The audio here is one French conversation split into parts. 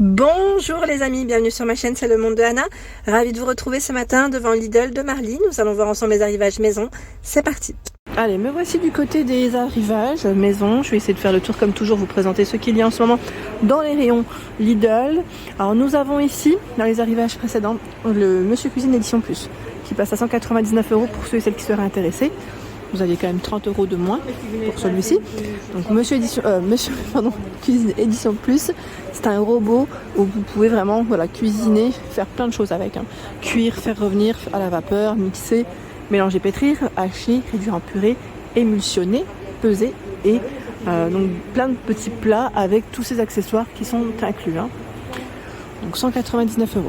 Bonjour les amis, bienvenue sur ma chaîne, c'est le monde de Anna. Ravie de vous retrouver ce matin devant Lidl de Marly. Nous allons voir ensemble les arrivages maison. C'est parti. Allez, me voici du côté des arrivages maison. Je vais essayer de faire le tour comme toujours, vous présenter ce qu'il y a en ce moment dans les rayons Lidl. Alors nous avons ici, dans les arrivages précédents, le Monsieur Cuisine Édition Plus qui passe à 199 € pour ceux et celles qui seraient intéressés. Vous aviez quand même 30 € de moins pour celui-ci. Donc Monsieur Cuisine Édition Plus, c'est un robot où vous pouvez vraiment cuisiner, faire plein de choses avec. Cuire, faire revenir à la vapeur, mixer, mélanger, pétrir, hacher, réduire en purée, émulsionner, peser et donc plein de petits plats avec tous ces accessoires qui sont inclus. Donc 199 €.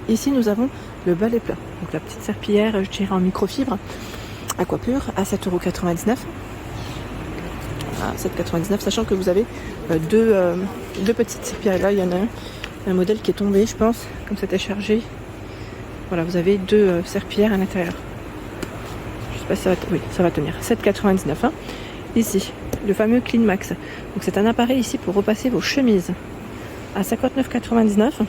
Ici nous avons le balai plat, donc la petite serpillière, je dirais en microfibre. Aquapur à 7,99 €. À 7,99 €, sachant que vous avez deux petites serpillères. Là, il y en a un modèle qui est tombé, je pense, comme c'était chargé. Voilà, vous avez deux serpillères à l'intérieur. Je sais pas si ça va, oui, ça va tenir. 7,99 €. Ici, le fameux Clean Max. Donc, c'est un appareil ici pour repasser vos chemises. À 59,99 €.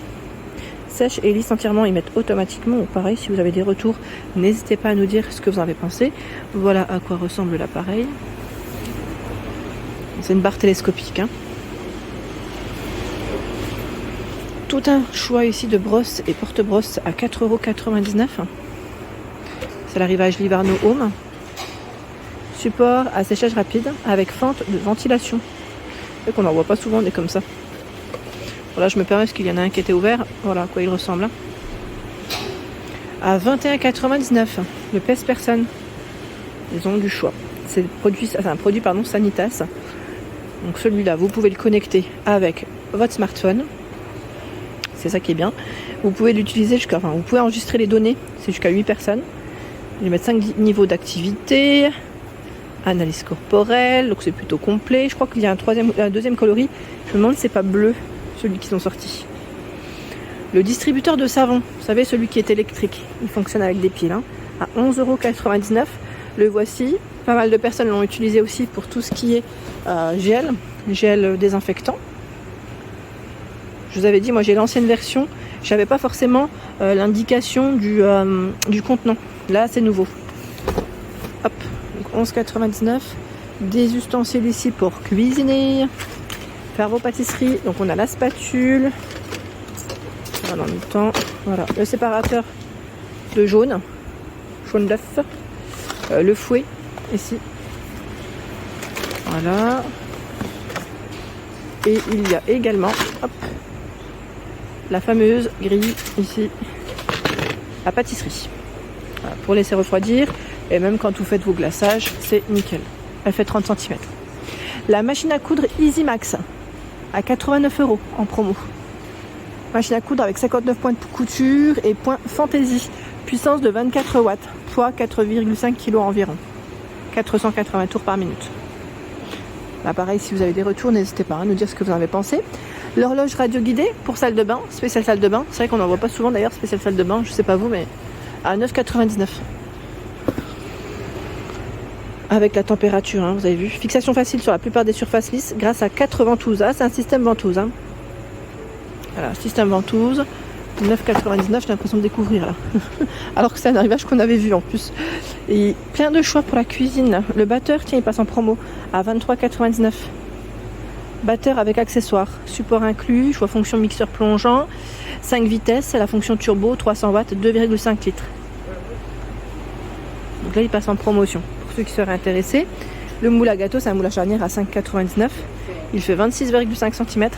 Sèche et lisse entièrement, ils mettent automatiquement. Pareil, si vous avez des retours, n'hésitez pas à nous dire ce que vous en avez pensé. Voilà à quoi ressemble l'appareil. C'est une barre télescopique. Tout un choix ici de brosses et porte-brosses à 4,99 €. C'est l'arrivage Livarno Home. Support à séchage rapide avec fente de ventilation. C'est qu'on n'en voit pas souvent des comme ça. Voilà, je me permets parce qu'il y en a un qui était ouvert. Voilà à quoi il ressemble. À 21,99 €, le pèse-personne. Ils ont du choix. C'est un produit Sanitas. Donc celui-là, vous pouvez le connecter avec votre smartphone. C'est ça qui est bien. Vous pouvez l'utiliser vous pouvez enregistrer les données. C'est jusqu'à 8 personnes. Ils mettent 5 niveaux d'activité. Analyse corporelle. Donc c'est plutôt complet. Je crois qu'il y a un deuxième coloris. Je me demande si c'est pas bleu. Celui qu'ils ont sorti. Le distributeur de savon, vous savez, celui qui est électrique, il fonctionne avec des piles, à 11,99 €. Le voici. Pas mal de personnes l'ont utilisé aussi pour tout ce qui est gel désinfectant. Je vous avais dit, moi j'ai l'ancienne version, j'avais pas forcément l'indication du contenant. Là c'est nouveau. Hop, donc 11,99 €. Des ustensiles ici pour cuisiner. Faire vos pâtisseries, donc on a la spatule, voilà, en même temps, voilà, le séparateur de jaune d'œuf, le fouet ici, voilà, et il y a également la fameuse grille ici, à pâtisserie, voilà, pour laisser refroidir, et même quand vous faites vos glaçages, c'est nickel. Elle fait 30 cm. La machine à coudre Easy Max à 89 € en promo. Machine à coudre avec 59 points de couture et point fantaisie. Puissance de 24 watts. Poids 4,5 kg environ. 480 tours par minute. Là, pareil, si vous avez des retours, n'hésitez pas à nous dire ce que vous en avez pensé. L'horloge radio guidée pour salle de bain, spéciale salle de bain. C'est vrai qu'on n'en voit pas souvent d'ailleurs, spéciale salle de bain, je sais pas vous, mais à 9,99 €. Avec la température, vous avez vu. Fixation facile sur la plupart des surfaces lisses grâce à 4 ventouses. C'est un système ventouse. Voilà, système ventouse. 9,99 €, j'ai l'impression de découvrir là. Alors que c'est un arrivage qu'on avait vu en plus. Et plein de choix pour la cuisine. Le batteur, tiens, il passe en promo à 23,99 €. Batteur avec accessoires. Support inclus, choix fonction mixeur plongeant. 5 vitesses, c'est la fonction turbo, 300 watts, 2,5 litres. Donc là, il passe en promotion. Ceux qui seraient intéressés. Le moule à gâteau, c'est un moule à charnière à 5,99 €. Il fait 26,5 cm.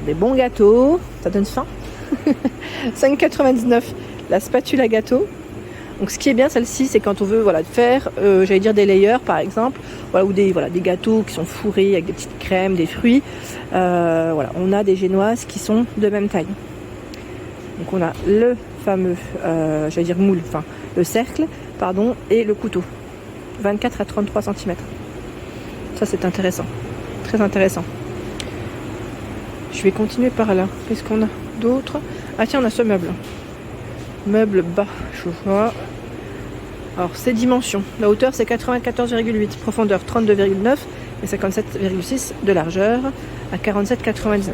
Des bons gâteaux, ça donne faim. 5,99 € la spatule à gâteau. Donc ce qui est bien celle-ci, c'est quand on veut faire des layers par exemple, ou des gâteaux qui sont fourrés avec des petites crèmes, des fruits. On a des génoises qui sont de même taille. Donc on a le fameux moule, le cercle, et le couteau. 24 à 33 cm. Ça c'est intéressant. Très intéressant. Je vais continuer par là. Qu'est-ce qu'on a d'autre? Ah tiens, on a ce meuble. Meuble bas, je vois. Alors, ces dimensions. La hauteur, c'est 94,8. Profondeur, 32,9. Et 57,6 de largeur à 47,99.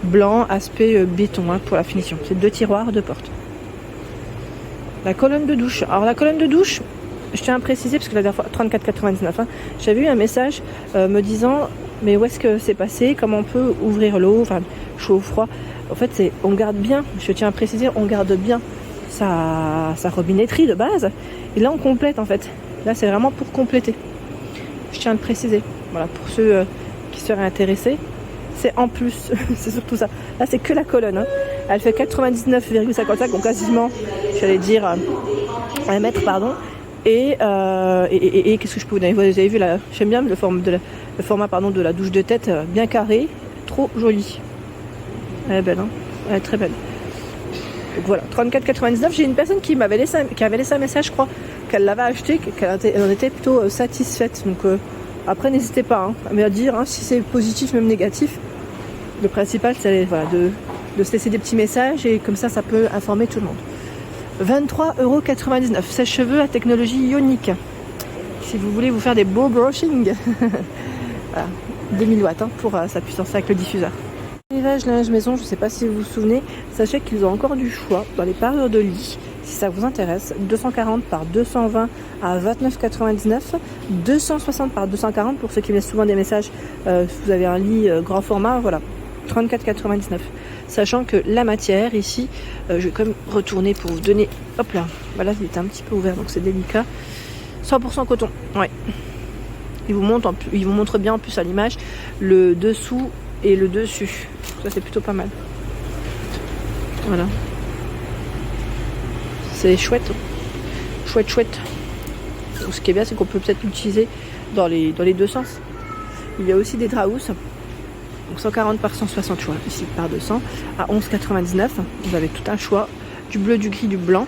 blanc, aspect béton hein, pour la finition. C'est 2 tiroirs, 2 portes. La colonne de douche. Alors la colonne de douche, je tiens à préciser, parce que la dernière fois, 34,99, hein, j'avais eu un message me disant, mais où est-ce que c'est passé? Comment on peut ouvrir l'eau, enfin chaud ou froid? En fait, on garde bien, je tiens à préciser, on garde bien sa robinetterie de base. Et là, on complète en fait. Là, c'est vraiment pour compléter. Je tiens à le préciser. Voilà, pour ceux qui seraient intéressés. C'est en plus, c'est surtout ça. Là, c'est que la colonne. Hein. Elle fait 99,55, donc quasiment, j'allais dire, 1 mètre, pardon. Et qu'est-ce que je peux vous donner? Vous avez vu, là, j'aime bien le format de la douche de tête, bien carré, trop joli. Elle est belle, hein. Elle est très belle. Donc voilà, 34,99. J'ai une personne qui avait laissé un message, je crois, qu'elle l'avait acheté, qu'elle en était plutôt satisfaite. Donc après, n'hésitez pas hein, à me dire hein, si c'est positif, même négatif. Le principal, c'est voilà, de se laisser des petits messages et comme ça peut informer tout le monde. 23,99 €. Sèche-cheveux à technologie ionique. Si vous voulez vous faire des beaux brushing. Voilà, 2000 watts hein, pour sa puissance avec le diffuseur. Rivage linge maison, je ne sais pas si vous vous souvenez, sachez qu'ils ont encore du choix dans les parures de lit, si ça vous intéresse, 240 par 220 à 29,99, 260 par 240 pour ceux qui me laissent souvent des messages, vous avez un lit grand format, voilà, 34,99. Sachant que la matière ici, je vais quand même retourner pour vous donner, hop là, voilà, il est un petit peu ouvert donc c'est délicat, 100% coton, ouais. Il vous montre bien en plus à l'image le dessous et le dessus. Ça c'est plutôt pas mal. Voilà. C'est chouette. Chouette. Donc, ce qui est bien c'est qu'on peut peut-être l'utiliser dans les deux sens. Il y a aussi des draps housses. Donc 140 par 160 choix. Ici par 200 à 11,99. Vous avez tout un choix. Du bleu, du gris, du blanc.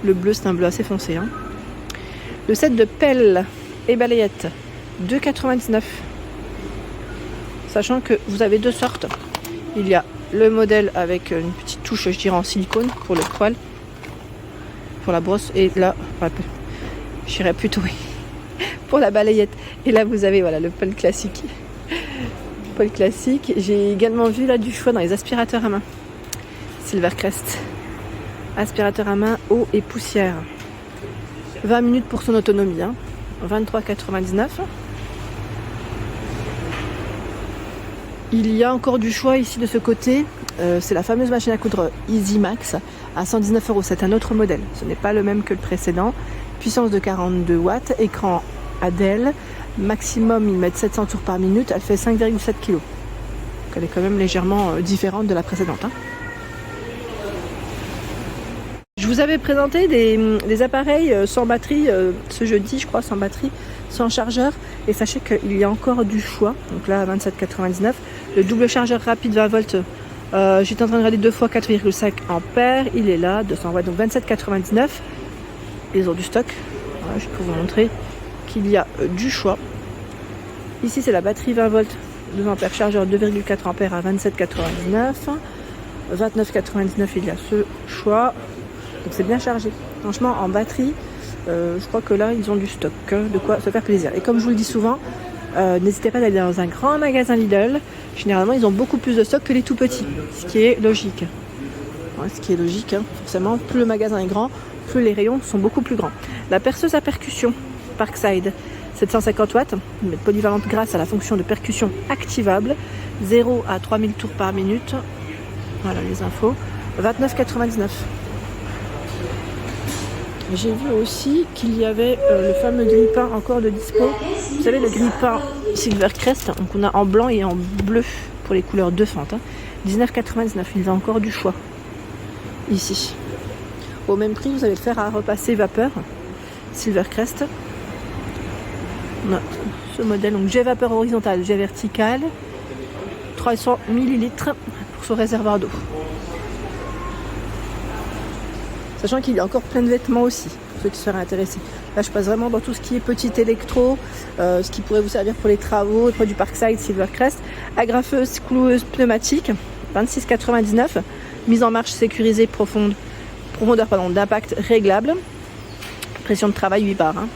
Le bleu c'est un bleu assez foncé. Hein. Le set de pelles et balayettes. 2,99. Sachant que vous avez 2 sortes. Il y a le modèle avec une petite touche, je dirais, en silicone pour le poil, pour la brosse. Et là, j'irais plutôt pour la balayette. Et là, vous avez voilà, le poil classique. J'ai également vu là du choix dans les aspirateurs à main. Silvercrest. Aspirateur à main, eau et poussière. 20 minutes pour son autonomie. Hein. 23,99. Il y a encore du choix ici de ce côté, c'est la fameuse machine à coudre Easy Max à 119 €. C'est un autre modèle, ce n'est pas le même que le précédent. Puissance de 42 watts, écran ADEL, maximum ils mettent 700 tours par minute, elle fait 5,7 kg. Donc elle est quand même légèrement différente de la précédente. Hein. Je vous avais présenté des appareils sans batterie ce jeudi, je crois, sans batterie, sans chargeur. Et sachez qu'il y a encore du choix. Donc là, 27,99. Le double chargeur rapide 20 volts. J'étais en train de regarder 2 fois 4,5 ampères. Il est là, 200 watts. Donc 27,99. Ils ont du stock. Voilà, je peux vous montrer qu'il y a du choix. Ici, c'est la batterie 20 volts, 2 ampères, chargeur 2,4 ampères à 27,99. 29,99, il y a ce choix. Donc c'est bien chargé. Franchement, en batterie, je crois que là, ils ont du stock. De quoi se faire plaisir. Et comme je vous le dis souvent, n'hésitez pas à aller dans un grand magasin Lidl. Généralement, ils ont beaucoup plus de stock que les tout petits. Ce qui est logique. Ouais, ce qui est logique, hein. Forcément, plus le magasin est grand, plus les rayons sont beaucoup plus grands. La perceuse à percussion Parkside, 750 watts, polyvalente grâce à la fonction de percussion activable. 0 à 3000 tours par minute. Voilà les infos. 29,99. J'ai vu aussi qu'il y avait le fameux grille-pain encore de dispo. Vous savez, le grille-pain Silvercrest, donc on a en blanc et en bleu pour les couleurs de fente. Hein. 19,99. Il y a encore du choix ici. Au même prix, vous avez le fer à repasser vapeur Silvercrest. On a ce modèle, donc jet vapeur horizontal, jet vertical. 300 ml pour ce réservoir d'eau. Sachant qu'il y a encore plein de vêtements aussi, pour ceux qui seraient intéressés. Là, je passe vraiment dans tout ce qui est petit électro, ce qui pourrait vous servir pour les travaux, les produits Parkside, Silvercrest. Agrafeuse, cloueuse, pneumatique, 26,99. Mise en marche sécurisée, profondeur d'impact réglable. Pression de travail 8 bars. Hein.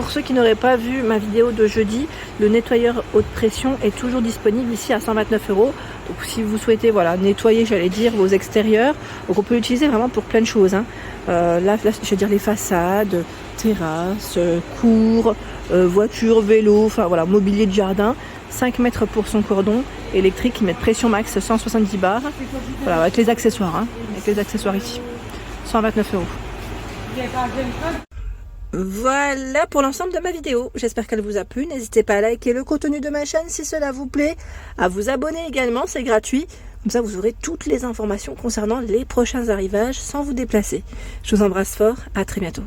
Pour ceux qui n'auraient pas vu ma vidéo de jeudi, le nettoyeur haute pression est toujours disponible ici à 129 €. Donc si vous souhaitez voilà, nettoyer, j'allais dire, vos extérieurs, donc on peut l'utiliser vraiment pour plein de choses. Hein. Là, je veux dire les façades, terrasses, cours, voitures, vélos, enfin voilà, mobilier de jardin. 5 mètres pour son cordon électrique, mettre pression max 170 bars. Voilà, avec les accessoires, hein, avec les accessoires ici. 129 €. Voilà pour l'ensemble de ma vidéo. J'espère qu'elle vous a plu. N'hésitez pas à liker le contenu de ma chaîne si cela vous plaît. À vous abonner également, c'est gratuit. Comme ça, vous aurez toutes les informations concernant les prochains arrivages sans vous déplacer. Je vous embrasse fort. À très bientôt.